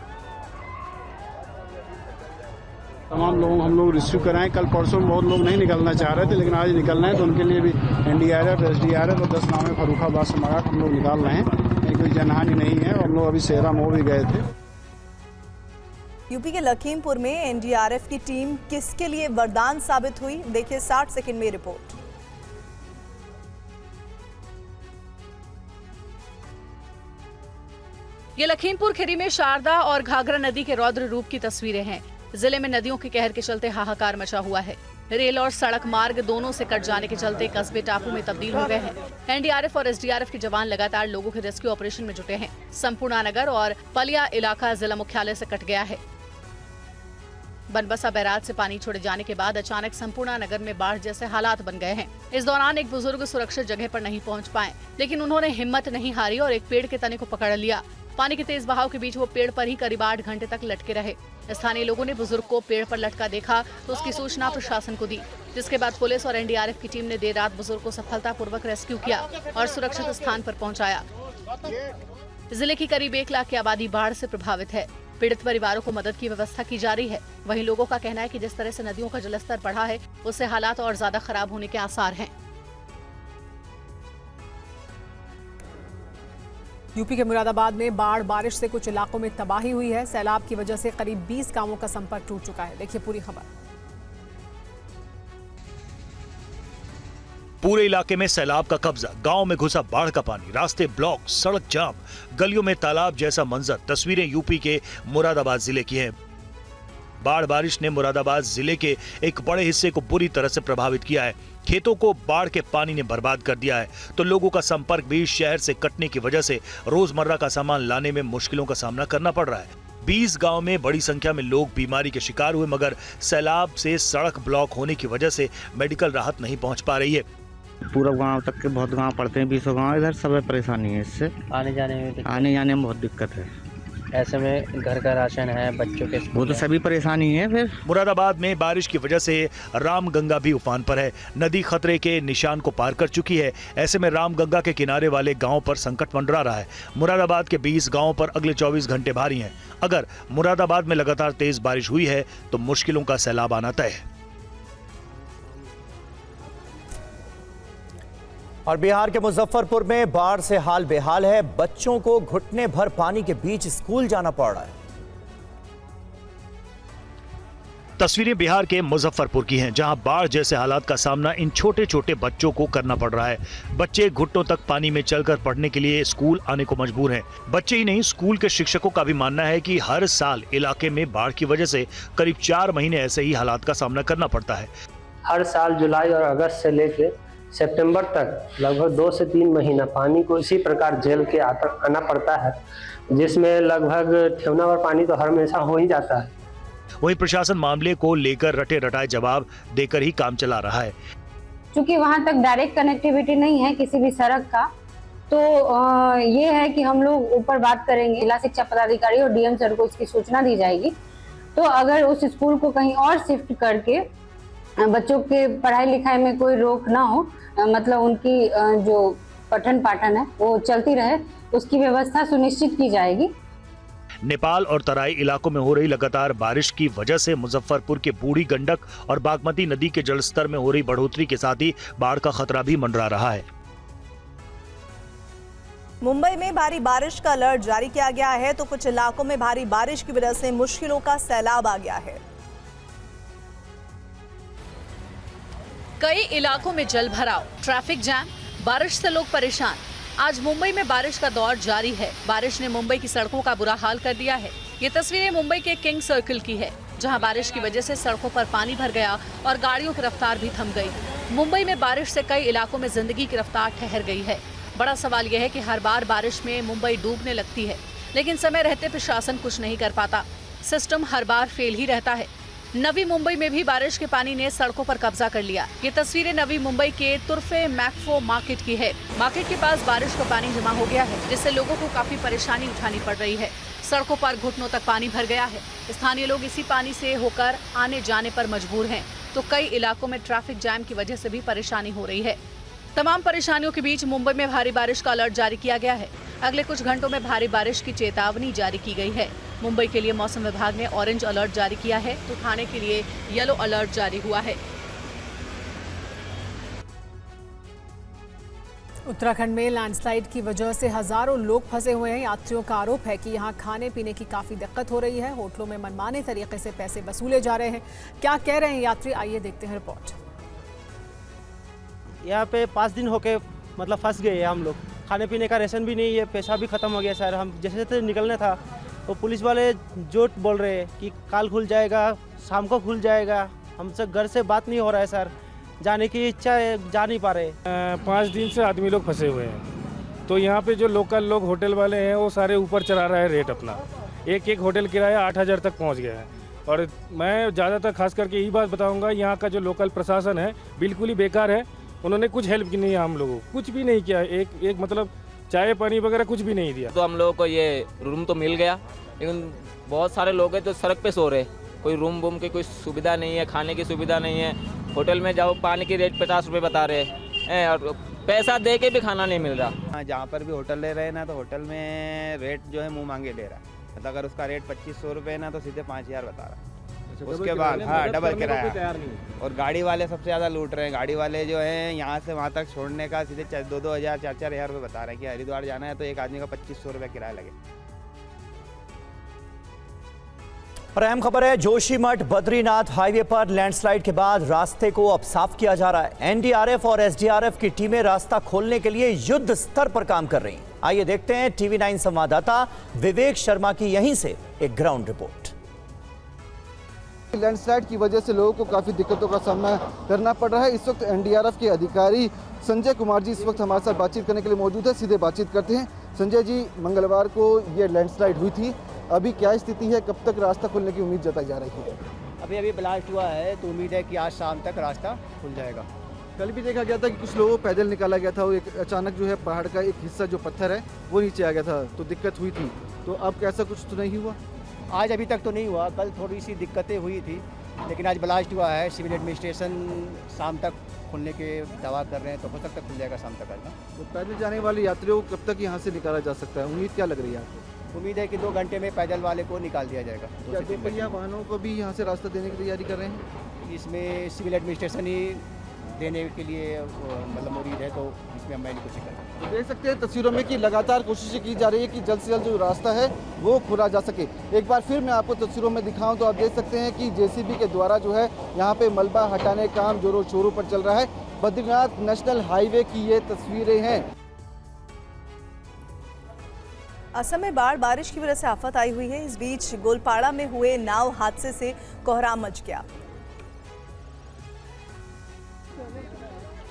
तमाम लोगों हम लोग रिसीव कराएं। कल परसों बहुत लोग नहीं निकलना चाह रहे थे, लेकिन आज निकलना है तो उनके लिए भी NDRF, SDRF और 10 नावें फर्रुखाबाद से मंगा हम लोग निकाल रहे हैं। कोई जनहानि नहीं है और हम लोग अभी सेहरा मोह भी गए थे। यूपी के लखीमपुर में NDRF की टीम किसके लिए वरदान साबित हुई, देखिए 60 सेकंड में रिपोर्ट। ये लखीमपुर खीरी में शारदा और घाघरा नदी के रौद्र रूप की तस्वीरें हैं। जिले में नदियों के कहर के चलते हाहाकार मचा हुआ है। रेल और सड़क मार्ग दोनों से कट जाने के चलते कस्बे टापू में तब्दील हो गए हैं। NDRF और SDRF के जवान लगातार लोगों के रेस्क्यू ऑपरेशन में जुटे हैं। संपूर्ण नगर और पलिया इलाका जिला मुख्यालय से कट गया है। बनबसा बैराज से पानी छोड़े जाने के बाद अचानक संपूर्ण नगर में बाढ़ जैसे हालात बन गए हैं। इस दौरान एक बुजुर्ग सुरक्षित जगह पर नहीं पहुंच पाए, लेकिन उन्होंने हिम्मत नहीं हारी और एक पेड़ के तने को पकड़ लिया। पानी के तेज बहाव के बीच वो पेड़ पर ही करीब 8 घंटे तक लटके रहे। स्थानीय लोगों ने बुजुर्ग को पेड़ पर लटका देखा तो उसकी सूचना प्रशासन को दी, जिसके बाद पुलिस और NDRF की टीम ने देर रात बुजुर्ग को सफलतापूर्वक रेस्क्यू किया और सुरक्षित स्थान पर पहुंचाया। जिले की करीब 1 लाख की आबादी बाढ़ से प्रभावित है। पीड़ित परिवारों को मदद की व्यवस्था की जा रही है। वहीं लोगों का कहना है कि जिस तरह से नदियों का जलस्तर बढ़ा है, उससे हालात और ज्यादा खराब होने के आसार हैं। यूपी के मुरादाबाद में बाढ़ बारिश से कुछ इलाकों में तबाही हुई है। सैलाब की वजह से करीब 20 गांवों का संपर्क टूट चुका है। देखिए पूरी खबर। पूरे इलाके में सैलाब का कब्जा, गांव में घुसा बाढ़ का पानी, रास्ते ब्लॉक, सड़क जाम, गलियों में तालाब जैसा मंजर। तस्वीरें यूपी के मुरादाबाद जिले की हैं। बाढ़ बारिश ने मुरादाबाद जिले के एक बड़े हिस्से को बुरी तरह से प्रभावित किया है। खेतों को बाढ़ के पानी ने बर्बाद कर दिया है, तो लोगों का संपर्क भी शहर से कटने की वजह से रोजमर्रा का सामान लाने में मुश्किलों का सामना करना पड़ रहा है। 20 गांव में बड़ी संख्या में लोग बीमारी के शिकार हुए, मगर सैलाब से सड़क ब्लॉक होने की वजह से मेडिकल राहत नहीं पहुंच पा रही है। पूरा गांव तक के बहुत गांव पड़ते हैं, 20 गांव इधर सब परेशानी है। इससे आने जाने में बहुत दिक्कत है। ऐसे में घर का राशन है, बच्चों के वो तो सभी परेशानी है। फिर मुरादाबाद में बारिश की वजह से रामगंगा भी उफान पर है। नदी खतरे के निशान को पार कर चुकी है। ऐसे में रामगंगा के किनारे वाले गांव पर संकट मंडरा रहा है। मुरादाबाद के 20 गांवों पर अगले 24 घंटे भारी हैं। अगर मुरादाबाद में लगातार तेज बारिश हुई है तो मुश्किलों का सैलाब आना तय है। और बिहार के मुजफ्फरपुर में बाढ़ से हाल बेहाल है। बच्चों को घुटने भर पानी के बीच स्कूल जाना पड़ रहा है। तस्वीरें बिहार के मुजफ्फरपुर की हैं, जहां बाढ़ जैसे हालात का सामना इन छोटे छोटे बच्चों को करना पड़ रहा है। बच्चे घुटनों तक पानी में चलकर पढ़ने के लिए स्कूल आने को मजबूर हैं। बच्चे ही नहीं, स्कूल के शिक्षकों का भी मानना है कि हर साल इलाके में बाढ़ की वजह से करीब 4 महीने ऐसे ही हालात का सामना करना पड़ता है। हर साल जुलाई और अगस्त से लेकर सितंबर तक लगभग 2 से 3 महीना पानी को इसी प्रकार झेल के आना पड़ता है, जिसमें लगभग ठेवना और पानी तो हर हमेशा हो ही जाता है। वहीं प्रशासन मामले को लेकर रटे रटाए जवाब देकर ही काम चला रहा है। क्योंकि वहां तक डायरेक्ट कनेक्टिविटी नहीं है किसी भी सड़क का, तो ये है कि हम लोग ऊपर बात करेंगे। जिला शिक्षा पदाधिकारी और डीएम सर को इसकी सूचना दी जाएगी। तो अगर उस स्कूल को कहीं और शिफ्ट करके बच्चों के पढ़ाई लिखाई में कोई रोक ना हो, मतलब उनकी जो पठन पाठन है वो चलती रहे, उसकी व्यवस्था सुनिश्चित की जाएगी। नेपाल और तराई इलाकों में हो रही लगातार बारिश की वजह से मुजफ्फरपुर के बूढ़ी गंडक और बागमती नदी के जलस्तर में हो रही बढ़ोतरी के साथ ही बाढ़ का खतरा भी मंडरा रहा है। मुंबई में भारी बारिश का अलर्ट जारी किया गया है, तो कुछ इलाकों में भारी बारिश की वजह से मुश्किलों का सैलाब आ गया है। कई इलाकों में जल भराव, ट्रैफिक जैम, बारिश से लोग परेशान। आज मुंबई में बारिश का दौर जारी है। बारिश ने मुंबई की सड़कों का बुरा हाल कर दिया है। ये तस्वीरें मुंबई के किंग सर्किल की है, जहां बारिश की वजह से सड़कों पर पानी भर गया और गाड़ियों की रफ्तार भी थम गई। मुंबई में बारिश से कई इलाकों में जिंदगी की रफ्तार ठहर गई है। बड़ा सवाल यह है कि हर बार बारिश में मुंबई डूबने लगती है, लेकिन समय रहते प्रशासन कुछ नहीं कर पाता। सिस्टम हर बार फेल ही रहता है। नवी मुंबई में भी बारिश के पानी ने सड़कों पर कब्जा कर लिया। ये तस्वीरें नवी मुंबई के तुर्फे मैक्फो मार्केट की है। मार्केट के पास बारिश का पानी जमा हो गया है, जिससे लोगों को काफी परेशानी उठानी पड़ रही है। सड़कों पर घुटनों तक पानी भर गया है। स्थानीय लोग इसी पानी से होकर आने जाने पर मजबूर हैं, तो कई इलाकों में ट्रैफिक जैम की वजह से भी परेशानी हो रही है। तमाम परेशानियों के बीच मुंबई में भारी बारिश का अलर्ट जारी किया गया है। अगले कुछ घंटों में भारी बारिश की चेतावनी जारी की गई है। मुंबई के लिए मौसम विभाग ने ऑरेंज अलर्ट जारी किया है, तो ठाणे के लिए येलो अलर्ट जारी हुआ है। उत्तराखंड में लैंडस्लाइड की वजह से हजारों लोग फंसे हुए हैं। यात्रियों का आरोप है कि यहां खाने पीने की काफी दिक्कत हो रही है। होटलों में मनमाने तरीके से पैसे वसूले जा रहे हैं। क्या कह रहे हैं यात्री, आइए देखते हैं रिपोर्ट। यहाँ पे 5 दिन होके मतलब फंस गए हैं हम लोग। खाने पीने का राशन भी नहीं है, पैसा भी खत्म हो गया सर। हम जैसे जैसे निकलना था तो पुलिस वाले जोट बोल रहे हैं कि कल खुल जाएगा, शाम को खुल जाएगा। हमसे घर से बात नहीं हो रहा है सर, जाने की इच्छा है, जा नहीं पा रहे। 5 दिन से आदमी लोग फंसे हुए हैं। तो यहाँ पे जो लोकल लोग होटल वाले हैं वो सारे ऊपर चला रहा है रेट अपना। एक होटल किराया 8,000 तक पहुँच गया है। और मैं ज़्यादातर खास करके यही बात बताऊँगा, यहाँ का जो लोकल प्रशासन है बिल्कुल ही बेकार है। उन्होंने कुछ हेल्प की नहीं है हम लोगों को, कुछ भी नहीं किया। एक मतलब चाय पानी वगैरह कुछ भी नहीं दिया। तो हम लोगों को ये रूम तो मिल गया, लेकिन बहुत सारे लोग हैं जो सड़क पे सो रहे। कोई रूम वूम की कोई सुविधा नहीं है, खाने की सुविधा नहीं है। होटल में जाओ, पानी की रेट 50 रुपये बता रहे हैं और पैसा दे के भी खाना नहीं मिल रहा। जहाँ पर भी होटल ले रहे हैं ना, तो होटल में रेट जो है मुँह मांगे ले रहा है। मतलब अगर उसका रेट 2500 रुपये है ना, तो सीधे 5,000 बता रहा है। उसके बाद हाँ डबल किराया। और गाड़ी वाले सबसे ज़्यादा लूट रहे हैं। गाड़ी वाले जो हैं यहाँ से वहाँ तक छोड़ने का सीधे 2-2 हज़ार 4-4 हज़ार रुपये बता रहे हैं कि हरिद्वार जाना है तो एक आदमी का 2500 रुपये किराया लगे। और अहम खबर है, जोशीमठ बद्रीनाथ हाईवे पर लैंडस्लाइड के बाद रास्ते को अब साफ किया जा रहा है। एनडीआरएफ और एसडीआरएफ की टीमें रास्ता खोलने के लिए युद्ध स्तर पर काम कर रही हैं। आइए देखते हैं टीवी 9 संवाददाता विवेक शर्मा की यहीं से एक ग्राउंड रिपोर्ट। लैंडस्लाइड की वजह से लोगों को काफ़ी दिक्कतों का सामना करना पड़ रहा है। इस वक्त एनडीआरएफ के अधिकारी संजय कुमार जी इस वक्त हमारे साथ बातचीत करने के लिए मौजूद है। सीधे बातचीत करते हैं। संजय जी, मंगलवार को ये लैंडस्लाइड हुई थी, अभी क्या स्थिति है? कब तक रास्ता खुलने की उम्मीद जताई जा रही है? अभी ब्लास्ट हुआ है तो उम्मीद है कि आज शाम तक रास्ता खुल जाएगा। कल भी देखा गया था कि कुछ लोगों को पैदल निकाला गया था। वो एक अचानक जो है पहाड़ का एक हिस्सा जो पत्थर है वो नीचे आ गया था, तो दिक्कत हुई थी। तो अब कैसा कुछ तो नहीं हुआ? आज अभी तक तो नहीं हुआ, कल थोड़ी सी दिक्कतें हुई थी, लेकिन आज ब्लास्ट हुआ है। सिविल एडमिनिस्ट्रेशन शाम तक खुलने के दावा कर रहे हैं, तो हो सकता है खुल जाएगा शाम तक। तो पैदल जाने वाले यात्रियों को कब तक यहाँ से निकाला जा सकता है? उम्मीद क्या लग रही है आपको? उम्मीद है कि 2 घंटे में पैदल वाले को निकाल दिया जाएगा। क्या 2 पहिया वाहनों को भी यहाँ से रास्ता देने की तैयारी कर रहे हैं? इसमें सिविल एडमिनिस्ट्रेशन ही देने के लिए मतलब मुरीद है, तो इसमें हम नहीं कुछ कर। तो देख सकते हैं तस्वीरों में कि लगातार कोशिशें की जा रही है कि जल्द से जल्द जो रास्ता है वो खोला जा सके। एक बार फिर मैं आपको तस्वीरों में दिखाऊं तो आप देख सकते हैं कि जेसीबी के द्वारा जो है यहाँ पे मलबा हटाने का काम जोरों शोरों पर चल रहा है। बद्रीनाथ नेशनल हाईवे की ये तस्वीरें हैं। असम में बारिश की वजह से आफत आई हुई है। इस बीच गोलपाड़ा में हुए नाव हादसे से कोहराम मच गया।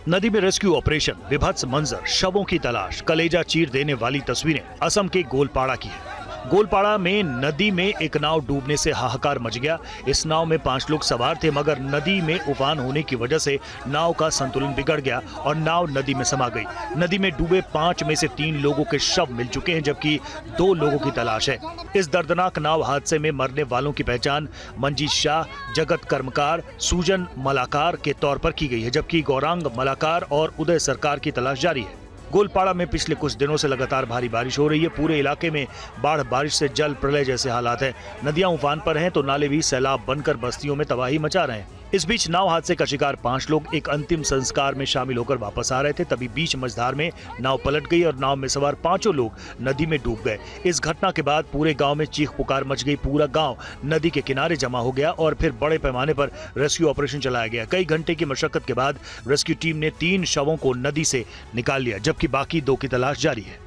नदी में रेस्क्यू ऑपरेशन, विभत्स मंजर, शवों की तलाश, कलेजा चीर देने वाली तस्वीरें असम के गोलपाड़ा की है। गोलपाड़ा में नदी में एक नाव डूबने से हाहाकार मच गया। इस नाव में 5 लोग सवार थे, मगर नदी में उफान होने की वजह से नाव का संतुलन बिगड़ गया और नाव नदी में समा गई। नदी में डूबे 5 में से 3 लोगों के शव मिल चुके हैं, जबकि 2 लोगों की तलाश है। इस दर्दनाक नाव हादसे में मरने वालों की पहचान मंजीत शाह, जगत कर्मकार, सूजन मलाकार के तौर पर की गई है, जबकि गौरांग मलाकार और उदय सरकार की तलाश जारी है। गोलपाड़ा में पिछले कुछ दिनों से लगातार भारी बारिश हो रही है। पूरे इलाके में बाढ़ बारिश से जल प्रलय जैसे हालात हैं। नदियां उफान पर हैं तो नाले भी सैलाब बनकर बस्तियों में तबाही मचा रहे हैं। इस बीच नाव हादसे का शिकार 5 लोग एक अंतिम संस्कार में शामिल होकर वापस आ रहे थे, तभी बीच मझधार में नाव पलट गई और नाव में सवार 5 लोग नदी में डूब गए। इस घटना के बाद पूरे गांव में चीख पुकार मच गई। पूरा गांव नदी के किनारे जमा हो गया और फिर बड़े पैमाने पर रेस्क्यू ऑपरेशन चलाया गया। कई घंटे की मशक्कत के बाद रेस्क्यू टीम ने 3 शवों को नदी से निकाल लिया, जबकि बाकी 2 की तलाश जारी है।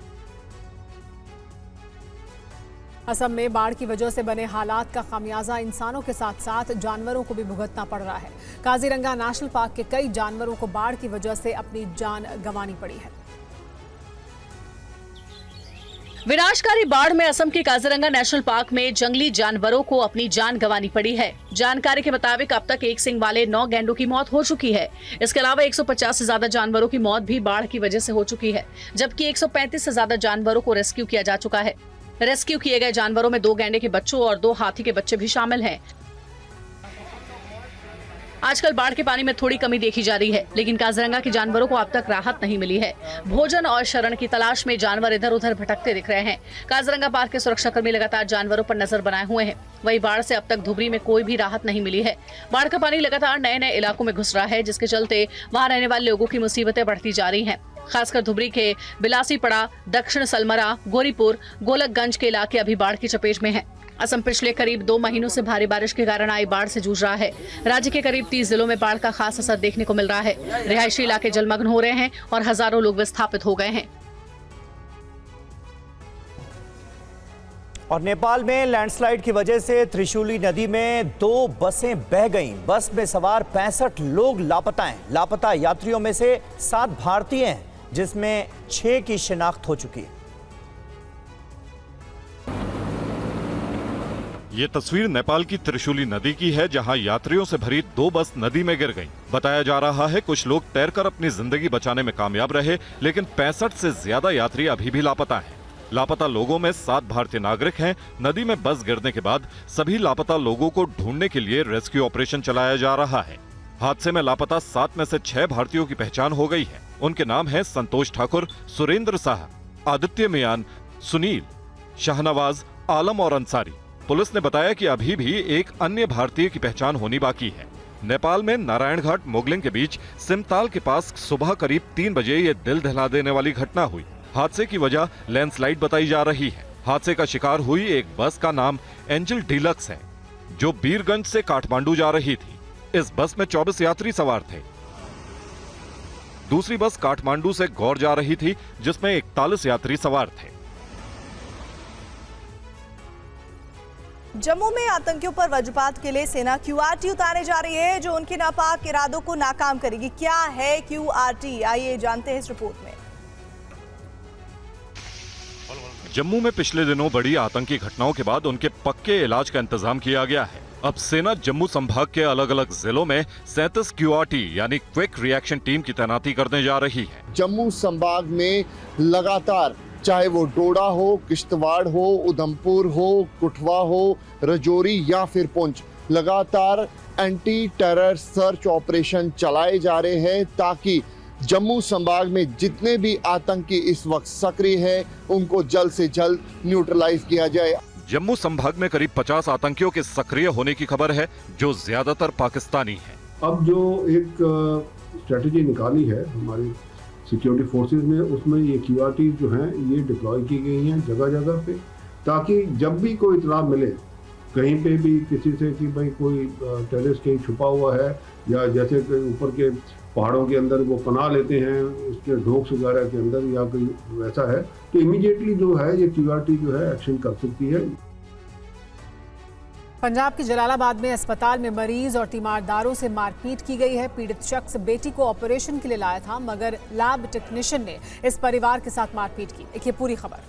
असम में बाढ़ की वजह से बने हालात का खामियाजा इंसानों के साथ साथ जानवरों को भी भुगतना पड़ रहा है। काजीरंगा नेशनल पार्क के कई जानवरों को बाढ़ की वजह से अपनी जान गंवानी पड़ी है। विनाशकारी बाढ़ में असम के काजीरंगा नेशनल पार्क में जंगली जानवरों को अपनी जान गंवानी पड़ी है। जानकारी के मुताबिक अब तक 1 सिंग वाले 9 गैंडों की मौत हो चुकी है। इसके अलावा 150 से ज्यादा जानवरों की मौत भी बाढ़ की वजह से हो चुकी है, जबकि 135 से ज्यादा जानवरों को रेस्क्यू किया जा चुका है। रेस्क्यू किए गए जानवरों में 2 गैंडे के बच्चों और 2 हाथी के बच्चे भी शामिल हैं। आजकल बाढ़ के पानी में थोड़ी कमी देखी जा रही है, लेकिन काजीरंगा के जानवरों को अब तक राहत नहीं मिली है। भोजन और शरण की तलाश में जानवर इधर उधर भटकते दिख रहे हैं। काजीरंगा पार्क के सुरक्षाकर्मी लगातार जानवरों पर नजर बनाए हुए हैं। वहीं बाढ़ से अब तक धुबरी में कोई भी राहत नहीं मिली है। बाढ़ का पानी लगातार नए नए इलाकों में घुस रहा है, जिसके चलते वहां रहने वाले लोगों की मुसीबतें बढ़ती जा रही हैं। खासकर धुबरी के बिलासीपड़ा, दक्षिण सलमरा, गोरीपुर, गोलकगंज के इलाके अभी बाढ़ की चपेट में हैं। असम पिछले करीब 2 महीनों से भारी बारिश के कारण आई बाढ़ से जूझ रहा है। राज्य के करीब 30 जिलों में बाढ़ का खास असर देखने को मिल रहा है। रिहायशी इलाके जलमग्न हो रहे हैं और हजारों लोग विस्थापित हो गए हैं। और नेपाल में लैंडस्लाइड की वजह से त्रिशूली नदी में 2 बसें बह गईं। बस में सवार 65 लोग लापता हैं। लापता यात्रियों में से 7 भारतीय हैं, जिसमें 6 की शिनाख्त हो चुकी है। ये तस्वीर नेपाल की त्रिशूली नदी की है, जहां यात्रियों से भरी 2 बस नदी में गिर गईं। बताया जा रहा है कुछ लोग तैरकर अपनी जिंदगी बचाने में कामयाब रहे, लेकिन 65 से ज्यादा यात्री अभी भी लापता हैं। लापता लोगों में 7 भारतीय नागरिक हैं। नदी में बस गिरने के बाद सभी लापता लोगों को ढूंढने के लिए रेस्क्यू ऑपरेशन चलाया जा रहा है। हादसे में लापता 7 में से 6 भारतीयों की पहचान हो गई है। उनके नाम हैं संतोष ठाकुर, सुरेंद्र शाह, आदित्य मियान, सुनील, शाहनवाज आलम और अंसारी। पुलिस ने बताया कि अभी भी एक अन्य भारतीय की पहचान होनी बाकी है। नेपाल में नारायण घाट मोगलिंग के बीच सिमताल के पास सुबह करीब 3 बजे ये दिल दहला देने वाली घटना हुई। हादसे की वजह लैंडस्लाइड बताई जा रही है। हादसे का शिकार हुई एक बस का नाम एंजल डीलक्स है, जो बीरगंज से काठमांडू जा रही थी। इस बस में 24 यात्री सवार थे। दूसरी बस काठमांडू से गौर जा रही थी, जिसमें 41 यात्री सवार थे। जम्मू में आतंकियों पर वज्रपात के लिए सेना QRT उतारने जा रही है, जो उनके नापाक इरादों को नाकाम करेगी। क्या है QRT, आइए जानते हैं इस रिपोर्ट में। जम्मू में पिछले दिनों बड़ी आतंकी घटनाओं के बाद उनके पक्के इलाज का इंतजाम किया गया है। अब सेना जम्मू संभाग के अलग अलग जिलों में 37 QRT यानी क्विक रिएक्शन टीम की तैनाती करने जा रही है। जम्मू संभाग में लगातार चाहे वो डोडा हो, किश्तवाड़ हो, उधमपुर हो, कुठवा हो, रजौरी या फिर पुंछ। लगातार एंटी टेरर सर्च ऑपरेशन चलाए जा रहे हैं ताकि जम्मू संभाग में जितने भी आतंकी इस वक्त सक्रिय हैं उनको जल्द से जल्द न्यूट्रलाइज किया जाए। जम्मू संभाग में करीब 50 आतंकियों के सक्रिय होने की खबर है, जो ज्यादातर पाकिस्तानी हैं। अब जो एक स्ट्रेटेजी निकाली है हमारी सिक्योरिटी फोर्सेस ने, उसमें ये QRT जो हैं ये डिप्लॉय की गई हैं जगह जगह पे, ताकि जब भी कोई इतला मिले कहीं पे भी किसी से कि भाई कोई टेररिस्ट कहीं छुपा हुआ है, या जैसे ऊपर के पहाड़ों के अंदर वो पनाह लेते हैं उसके ढोक्स वगैरह के अंदर या कोई वैसा है, तो इमीडिएटली जो है ये QRT जो है एक्शन कर सकती है। पंजाब के जलालाबाद में अस्पताल में मरीज और तीमारदारों से मारपीट की गई है। पीड़ित शख्स बेटी को ऑपरेशन के लिए लाया था, मगर लैब टेक्नीशियन ने इस परिवार के साथ मारपीट की। देखिए पूरी खबर।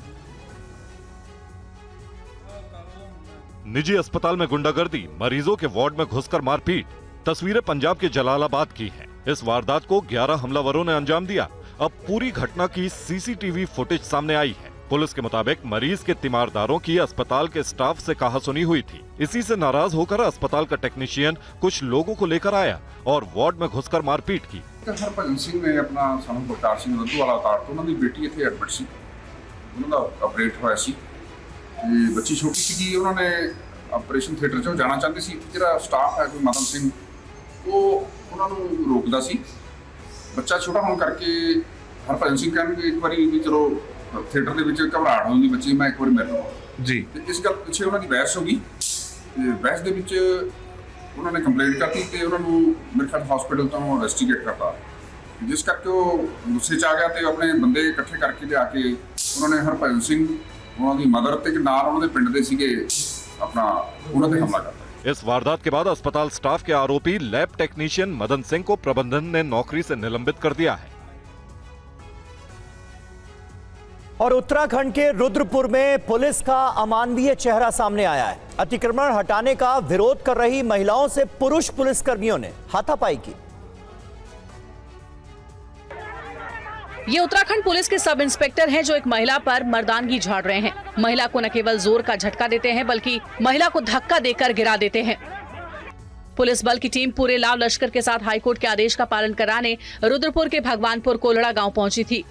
निजी अस्पताल में गुंडागर्दी, मरीजों के वार्ड में घुसकर मारपीट। तस्वीरें पंजाब के जलालाबाद की हैं। इस वारदात को 11 हमलावरों ने अंजाम दिया। अब पूरी घटना की CCTV फुटेज सामने आई है। पुलिस के मुताबिक मरीज के तीमारदारों की अस्पताल के स्टाफ से कहासुनी हुई थी। इसी से नाराज होकर अस्पताल का टेक्नीशियन कुछ लोगों को लेकर आया और वार्ड में घुसकर मारपीट की। हरभजन सिंह ने अपना सानू बगतार सिंह रंधू वाला तार तो उन्होंने बेटी इतने एडमिट सी, उन्होंने ऑपरेट होया सी। बच्ची छोटी सी, उन्होंने ऑपरेशन थिएटर चों जाना चाहते सी। जिहड़ा स्टाफ है कोई मदन सिंह वो उन्होंने रोकदा सी। बच्चा छोटा होने करके हरभजन सिंह कहने एक बारी भी चलो थिएटर ਦੇ ਵਿੱਚ ਘਬਰਾਹਟ ਹੁੰਦੀ ਬੱਚੀ ਮੈਂ ਇੱਕ ਵਾਰੀ ਮਿਲ ਲਵਾਂ ਜੀ, ਤੇ ਇਸ ਗੱਲ ਪਿੱਛੇ ਉਹਨਾਂ ਦੀ ਬਹਿਸ ਹੋ ਗਈ। ਤੇ ਬਹਿਸ ਦੇ ਵਿੱਚ ਉਹਨਾਂ ਨੇ ਕੰਪਲੇਂਟ ਕਰਤੀ ਤੇ ਉਹਨਾਂ ਨੂੰ ਮੇਰੇ ਖਿਆਲ ਹਸਪੀਟਲ ਤੋਂ ਇਨਵੈਸਟੀਗੇਟ ਕਰਤਾ, ਜਿਸ ਕਰਕੇ ਉਹ ਗੁੱਸੇ 'ਚ ਆ ਗਿਆ ਤੇ ਆਪਣੇ ਬੰਦੇ ਇਕੱਠੇ ਕਰਕੇ ਲਿਆ ਕੇ ਉਹਨਾਂ ਨੇ ਹਰਭਜਨ ਸਿੰਘ ਉਹਨਾਂ ਦੀ ਮਦਰ ਤੇ ਨਾਲ ਉਹਨਾਂ ਦੇ ਪਿੰਡ ਦੇ ਸੀਗੇ अपना उन्होंने हमला करता। इस वारदात के बाद अस्पताल स्टाफ के आरोपी लैब टेक्नीशियन मदन सिंह को प्रबंधन ने नौकरी से निलंबित कर दिया है। और उत्तराखंड के रुद्रपुर में पुलिस का अमानवीय चेहरा सामने आया है। अतिक्रमण हटाने का विरोध कर रही महिलाओं से पुरुष पुलिसकर्मियों ने हाथापाई की। ये उत्तराखंड पुलिस के सब इंस्पेक्टर हैं जो एक महिला पर मर्दानगी झाड़ रहे हैं। महिला को न केवल जोर का झटका देते हैं बल्कि महिला को धक्का देकर गिरा देते हैं। पुलिस बल की टीम पूरे लाव लश्कर के साथ हाईकोर्ट के आदेश का पालन कराने रुद्रपुर के भगवानपुर कोलड़ा गांव पहुंची थी।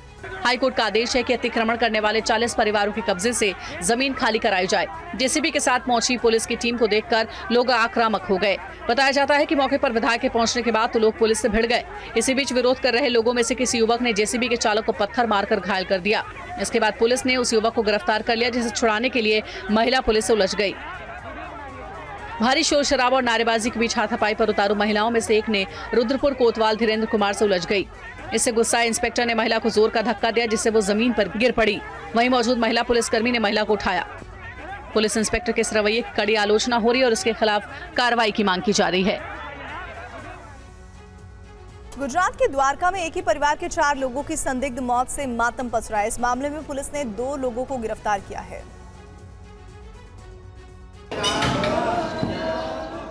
हाईकोर्ट का आदेश है कि अतिक्रमण करने वाले 40 परिवारों के कब्जे से जमीन खाली कराई जाए। जेसीबी के साथ पहुंची पुलिस की टीम को देखकर लोग आक्रामक हो गए। बताया जाता है कि मौके पर विधायक के पहुंचने के बाद तो लोग पुलिस से भिड़ गए। इसी बीच विरोध कर रहे लोगों में से किसी युवक ने जेसीबी के चालक को पत्थर मारकर घायल कर दिया। इसके बाद पुलिस ने उस युवक को गिरफ्तार कर लिया, जिसे छुड़ाने के लिए महिला पुलिस से उलझ गई। भारी शोर शराबा और नारेबाजी के बीच हाथापाई पर उतारू महिलाओं में से एक ने रुद्रपुर कोतवाल धीरेन्द्र कुमार से उलझ गई। इससे गुस्साए इंस्पेक्टर ने महिला को जोर का धक्का दिया, जिससे वो जमीन पर गिर पड़ी। वहीं मौजूद महिला पुलिसकर्मी ने महिला को उठाया। पुलिस इंस्पेक्टर के इस रवैये की कड़ी आलोचना हो रही है और इसके खिलाफ कार्रवाई की मांग की जा रही है। गुजरात के द्वारका में एक ही परिवार के 4 लोगों की संदिग्ध मौत से मातम पसरा है। इस मामले में पुलिस ने 2 लोगों को गिरफ्तार किया है।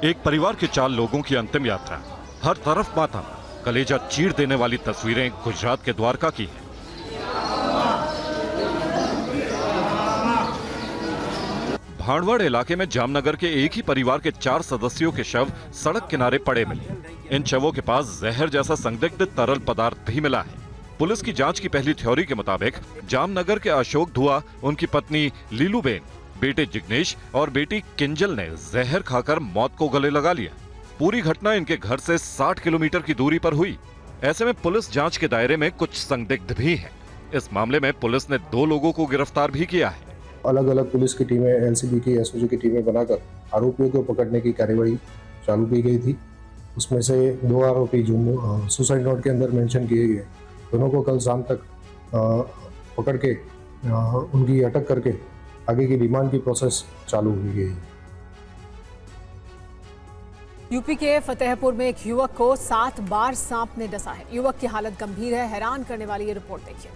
एक परिवार के 4 लोगों की अंतिम यात्रा, हर तरफ मातम, कलेजा चीर देने वाली तस्वीरें गुजरात के द्वारका की हैं। भाड़वड़ इलाके में जामनगर के एक ही परिवार के 4 सदस्यों के शव सड़क किनारे पड़े मिले। इन शवों के पास जहर जैसा संदिग्ध तरल पदार्थ भी मिला है। पुलिस की जांच की पहली थ्योरी के मुताबिक जामनगर के अशोक धुआ, उनकी पत्नी लीलूबेन, बेटे जिग्नेश और बेटी किंजल ने जहर खाकर मौत को गले लगा लिया। पूरी घटना इनके घर से 60 किलोमीटर की दूरी पर हुई। ऐसे में पुलिस जांच के दायरे में कुछ संदिग्ध भी हैं। इस मामले में पुलिस ने 2 लोगों को गिरफ्तार भी किया है। अलग अलग पुलिस की टीमें, एलसीबी की, एसओजी की टीमें बनाकर आरोपियों को पकड़ने की कार्यवाही चालू की गई थी। उसमें से 2 आरोपी जो सुसाइड नोट के अंदर मेंशन किए गए, दोनों को कल शाम तक पकड़ के उनकी अटक करके आगे की रिमांड की प्रोसेस चालू हुई गई। यूपी के फतेहपुर में एक युवक को 7 बार सांप ने डसा है। युवक की हालत गंभीर है। हैरान करने वाली ये रिपोर्ट देखिए।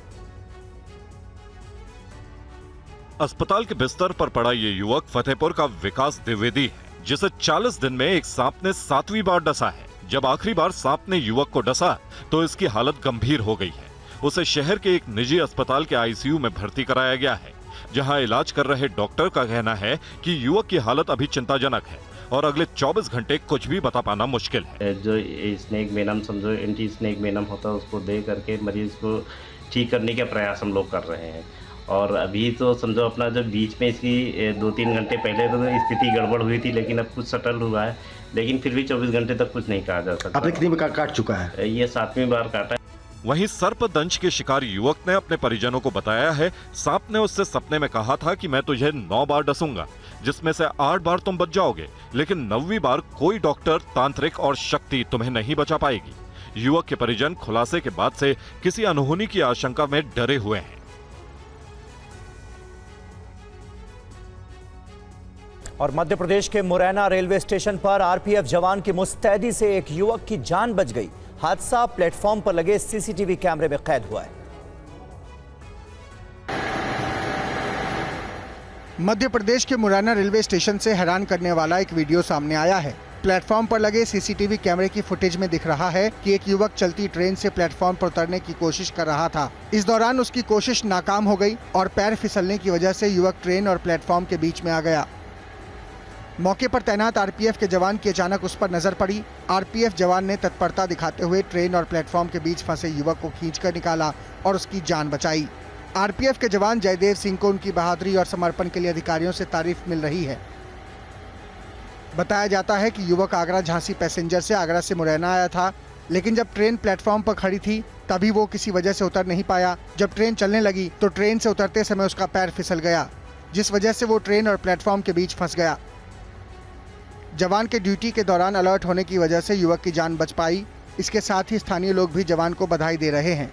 अस्पताल के बिस्तर पर पड़ा ये युवक फतेहपुर का विकास द्विवेदी है, जिसे 40 दिन में एक सांप ने 7वीं बार डसा है। जब आखिरी बार सांप ने युवक को डसा तो इसकी हालत गंभीर हो गई है। उसे शहर के एक निजी अस्पताल के आईसीयू में भर्ती कराया गया है, जहां इलाज कर रहे डॉक्टर का कहना है कि युवक की हालत अभी चिंताजनक है और अगले 24 घंटे कुछ भी बता पाना मुश्किल है। जो स्नेक वेनम समझो एंटी स्नेक वेनम होता है उसको दे करके मरीज को ठीक करने का प्रयास हम लोग कर रहे हैं। और अभी तो समझो अपना जो बीच में इसकी 2-3 घंटे पहले तो स्थिति गड़बड़ हुई थी, लेकिन अब कुछ सटल हुआ है, लेकिन फिर भी 24 घंटे तक कुछ नहीं कहा जा सकता। आपने कितनी बार काट चुका है? ये 7वीं बार काटा है। वहीं सर्पदंश के शिकार युवक ने अपने परिजनों को बताया है, सांप ने उससे सपने में कहा था कि मैं तुझे 9 बार डसूंगा, जिसमें से 8 बार तुम बच जाओगे, लेकिन 9वीं बार कोई डॉक्टर, तांत्रिक और शक्ति तुम्हें नहीं बचा पाएगी। युवक के परिजन खुलासे के बाद से किसी अनहोनी की आशंका में डरे हुए हैं। और मध्य प्रदेश के मुरैना रेलवे स्टेशन पर आरपीएफ जवान की मुस्तैदी से एक युवक की जान बच गई। हादसा प्लेटफॉर्म पर लगे सीसीटीवी कैमरे में कैद हुआ है। मध्य प्रदेश के मुरैना रेलवे स्टेशन से हैरान करने वाला एक वीडियो सामने आया है। प्लेटफॉर्म पर लगे सीसीटीवी कैमरे की फुटेज में दिख रहा है कि एक युवक चलती ट्रेन से प्लेटफॉर्म पर उतरने की कोशिश कर रहा था। इस दौरान उसकी कोशिश नाकाम हो गई और पैर फिसलने की वजह से युवक ट्रेन और प्लेटफॉर्म के बीच में आ गया। मौके पर तैनात आरपीएफ के जवान की अचानक उस पर नजर पड़ी। आरपीएफ जवान ने तत्परता दिखाते हुए ट्रेन और प्लेटफॉर्म के बीच फंसे युवक को खींचकर निकाला और उसकी जान बचाई। आरपीएफ के जवान जयदेव सिंह को उनकी बहादुरी और समर्पण के लिए अधिकारियों से तारीफ मिल रही है। बताया जाता है कि युवक आगरा झांसी पैसेंजर से आगरा से मुरैना आया था, लेकिन जब ट्रेन प्लेटफॉर्म पर खड़ी थी तभी वो किसी वजह से उतर नहीं पाया। जब ट्रेन चलने लगी तो ट्रेन से उतरते समय उसका पैर फिसल गया, जिस वजह से वो ट्रेन और प्लेटफॉर्म के बीच फंस गया। जवान के ड्यूटी के दौरान अलर्ट होने की वजह से युवक की जान बच पाई। इसके साथ ही स्थानीय लोग भी जवान को बधाई दे रहे हैं।